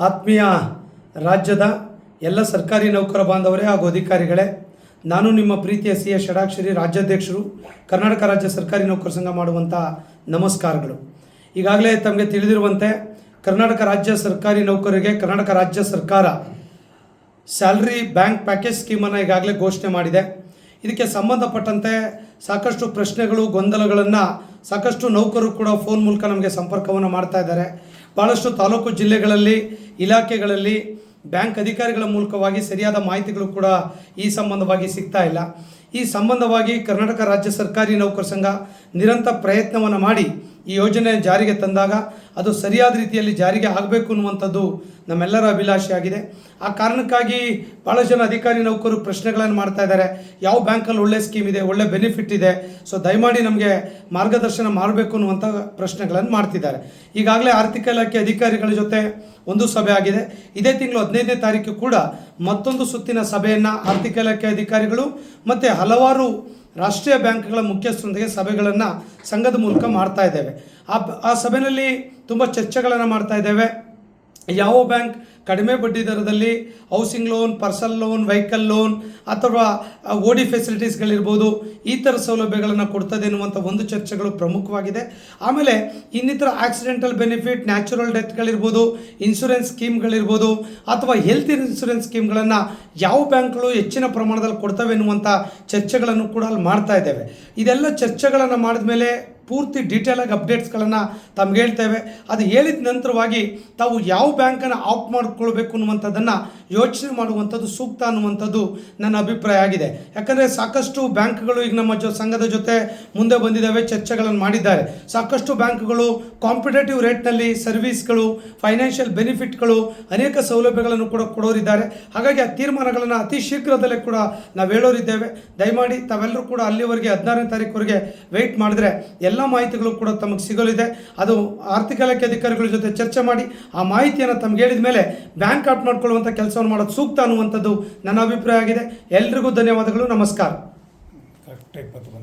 ಆತ್ಮೀಯ ರಾಜ್ಯದ ಎಲ್ಲ ಸರ್ಕಾರಿ ನೌಕರ ಬಾಂಧವರೇ ಹಾಗೂ ಅಧಿಕಾರಿಗಳೇ, ನಾನು ನಿಮ್ಮ ಪ್ರೀತಿಯ ಸಿ.ಎಸ್. ಷಡಾಕ್ಷರಿ, ರಾಜ್ಯಾಧ್ಯಕ್ಷರು, ಕರ್ನಾಟಕ ರಾಜ್ಯ ಸರ್ಕಾರಿ ನೌಕರ ಸಂಘ ಮಾಡುವಂಥ ನಮಸ್ಕಾರಗಳು. ಈಗಾಗಲೇ ತಮಗೆ ತಿಳಿದಿರುವಂತೆ ಕರ್ನಾಟಕ ರಾಜ್ಯ ಸರ್ಕಾರಿ ನೌಕರರಿಗೆ ಕರ್ನಾಟಕ ರಾಜ್ಯ ಸರ್ಕಾರ ಸ್ಯಾಲ್ರಿ ಬ್ಯಾಂಕ್ ಪ್ಯಾಕೇಜ್ ಸ್ಕೀಮನ್ನು ಈಗಾಗಲೇ ಘೋಷಣೆ ಮಾಡಿದೆ. ಇದಕ್ಕೆ ಸಂಬಂಧಪಟ್ಟಂತೆ ಸಾಕಷ್ಟು ಪ್ರಶ್ನೆಗಳು, ಗೊಂದಲಗಳನ್ನು ಸಾಕಷ್ಟು ನೌಕರರು ಕೂಡ ಫೋನ್ ಮೂಲಕ ನಮಗೆ ಸಂಪರ್ಕವನ್ನು ಮಾಡ್ತಾ ಇದ್ದಾರೆ. ಭಾಳಷ್ಟು ತಾಲೂಕು ಜಿಲ್ಲೆಗಳಲ್ಲಿ, ಇಲಾಖೆಗಳಲ್ಲಿ ಬ್ಯಾಂಕ್ ಅಧಿಕಾರಿಗಳ ಮೂಲಕವಾಗಿ ಸರಿಯಾದ ಮಾಹಿತಿಗಳು ಕೂಡ ಈ ಸಂಬಂಧವಾಗಿ ಸಿಗ್ತಾ ಇಲ್ಲ. ಈ ಸಂಬಂಧವಾಗಿ ಕರ್ನಾಟಕ ರಾಜ್ಯ ಸರ್ಕಾರಿ ನೌಕರ ಸಂಘ ನಿರಂತರ ಪ್ರಯತ್ನವನ್ನು ಮಾಡಿ ಈ ಯೋಜನೆ ಜಾರಿಗೆ ತಂದಾಗ ಅದು ಸರಿಯಾದ ರೀತಿಯಲ್ಲಿ ಜಾರಿಗೆ ಆಗಬೇಕು ಅನ್ನುವಂಥದ್ದು ನಮ್ಮೆಲ್ಲರ ಅಭಿಲಾಷೆಯಾಗಿದೆ. ಆ ಕಾರಣಕ್ಕಾಗಿ ಭಾಳ ಜನ ಅಧಿಕಾರಿ ನೌಕರರು ಪ್ರಶ್ನೆಗಳನ್ನು ಮಾಡ್ತಾ ಇದ್ದಾರೆ. ಯಾವ ಬ್ಯಾಂಕಲ್ಲಿ ಒಳ್ಳೆ ಸ್ಕೀಮ್ ಇದೆ, ಒಳ್ಳೆ ಬೆನಿಫಿಟ್ ಇದೆ, ಸೊ ದಯಮಾಡಿ ನಮಗೆ ಮಾರ್ಗದರ್ಶನ ಮಾಡಬೇಕು ಅನ್ನುವಂಥ ಪ್ರಶ್ನೆಗಳನ್ನು ಮಾಡ್ತಿದ್ದಾರೆ. ಈಗಾಗಲೇ ಆರ್ಥಿಕ ಇಲಾಖೆ ಅಧಿಕಾರಿಗಳ ಜೊತೆ ಒಂದು ಸಭೆ ಆಗಿದೆ. ಇದೇ ತಿಂಗಳು 15ನೇ ತಾರೀಕು ಕೂಡ ಮತ್ತೊಂದು ಸುತ್ತಿನ ಸಭೆಯನ್ನು ಆರ್ಥಿಕ ಇಲಾಖೆ ಅಧಿಕಾರಿಗಳು ಮತ್ತು ಹಲವಾರು ರಾಷ್ಟ್ರೀಯ ಬ್ಯಾಂಕ್ಗಳ ಮುಖ್ಯಸ್ಥರೊಂದಿಗೆ ಸಭೆಗಳನ್ನು ಸಂಘದ ಮೂಲಕ ಮಾಡ್ತಾ ಇದ್ದೇವೆ. ಆ ಸಭೆಯಲ್ಲಿ ತುಂಬ ಚರ್ಚೆಗಳನ್ನು ಮಾಡ್ತಾ ಇದ್ದೇವೆ. ಯಾವ ಬ್ಯಾಂಕ್ ಕಡಿಮೆ ಬಡ್ಡಿ ದರದಲ್ಲಿ housing loan, personal loan, vehicle loan ಅಥವಾ ಓಡಿ ಫೆಸಿಲಿಟೀಸ್ಗಳಿರ್ಬೋದು, ಈ ಥರ ಸೌಲಭ್ಯಗಳನ್ನು ಕೊಡ್ತದೆ ಎನ್ನುವಂಥ ಒಂದು ಚರ್ಚೆಗಳು ಪ್ರಮುಖವಾಗಿದೆ. ಆಮೇಲೆ ಇನ್ನಿತರ ಆಕ್ಸಿಡೆಂಟಲ್ ಬೆನಿಫಿಟ್, ನ್ಯಾಚುರಲ್ ಡೆತ್ಗಳಿರ್ಬೋದು, ಇನ್ಶೂರೆನ್ಸ್ ಸ್ಕೀಮ್ಗಳಿರ್ಬೋದು ಅಥವಾ ಹೆಲ್ತ್ ಇನ್ಶೂರೆನ್ಸ್ ಸ್ಕೀಮ್ಗಳನ್ನು ಯಾವ ಬ್ಯಾಂಕ್ಗಳು ಹೆಚ್ಚಿನ ಪ್ರಮಾಣದಲ್ಲಿ ಕೊಡ್ತವೆ ಎನ್ನುವಂಥ ಚರ್ಚೆಗಳನ್ನು ಕೂಡ ಅಲ್ಲಿ ಮಾಡ್ತಾ ಇದ್ದೇವೆ. ಇದೆಲ್ಲ ಚರ್ಚೆಗಳನ್ನು ಮಾಡಿದ ಮೇಲೆ ಪೂರ್ತಿ ಡೀಟೇಲಾಗಿ ಅಪ್ಡೇಟ್ಸ್ಗಳನ್ನು ತಮ್ಗೆ ಹೇಳ್ತೇವೆ. ಅದು ಹೇಳಿದ ನಂತರವಾಗಿ ತಾವು ಯಾವ ಬ್ಯಾಂಕನ್ನು ಆಪ್ಟ್ ಮಾಡಿಕೊಳ್ಬೇಕು ಅನ್ನುವಂಥದ್ದನ್ನು ಯೋಚನೆ ಮಾಡುವಂಥದ್ದು ಸೂಕ್ತ ಅನ್ನುವಂಥದ್ದು ನನ್ನ ಅಭಿಪ್ರಾಯ ಆಗಿದೆ. ಯಾಕಂದರೆ ಸಾಕಷ್ಟು ಬ್ಯಾಂಕ್ಗಳು ಈಗ ನಮ್ಮ ಸಂಘದ ಜೊತೆ ಮುಂದೆ ಬಂದಿದ್ದಾವೆ, ಚರ್ಚೆಗಳನ್ನು ಮಾಡಿದ್ದಾರೆ. ಸಾಕಷ್ಟು ಬ್ಯಾಂಕ್ಗಳು ಕಾಂಪಿಟೇಟಿವ್ ರೇಟ್ನಲ್ಲಿ ಸರ್ವಿಸ್ಗಳು, ಫೈನಾನ್ಷಿಯಲ್ ಬೆನಿಫಿಟ್ಗಳು, ಅನೇಕ ಸೌಲಭ್ಯಗಳನ್ನು ಕೂಡ ಕೊಡೋರಿದ್ದಾರೆ. ಹಾಗಾಗಿ ಆ ತೀರ್ಮಾನಗಳನ್ನು ಅತಿ ಶೀಘ್ರದಲ್ಲೇ ಕೂಡ ನಾವು ಹೇಳೋರಿದ್ದೇವೆ. ದಯಮಾಡಿ ತಾವೆಲ್ಲರೂ ಕೂಡ ಅಲ್ಲಿವರೆಗೆ 16ನೇ ತಾರೀಕುವರೆಗೆ ವೆಯ್ಟ್ ಮಾಡಿದ್ರೆ ಎಲ್ಲ ಮಾಹಿತಿಗಳು ಕೂಡ ತಮಗೆ ಸಿಗಲಿದೆ. ಅದು ಆರ್ಥಿಕ ಇಲಾಖೆ ಅಧಿಕಾರಿಗಳ ಜೊತೆ ಚರ್ಚೆ ಮಾಡಿ ಆ ಮಾಹಿತಿಯನ್ನು ತಮಗೆ ಹೇಳಿದ ಮೇಲೆ ಬ್ಯಾಂಕ್ ಆಪ್ಟ್ ಮಾಡಿಕೊಳ್ಳುವಂಥ ಕೆಲಸವನ್ನು ಮಾಡೋದು ಸೂಕ್ತ ಅನ್ನುವಂಥದ್ದು ನನ್ನ ಅಭಿಪ್ರಾಯ ಆಗಿದೆ. ಎಲ್ರಿಗೂ ಧನ್ಯವಾದಗಳು. ನಮಸ್ಕಾರ.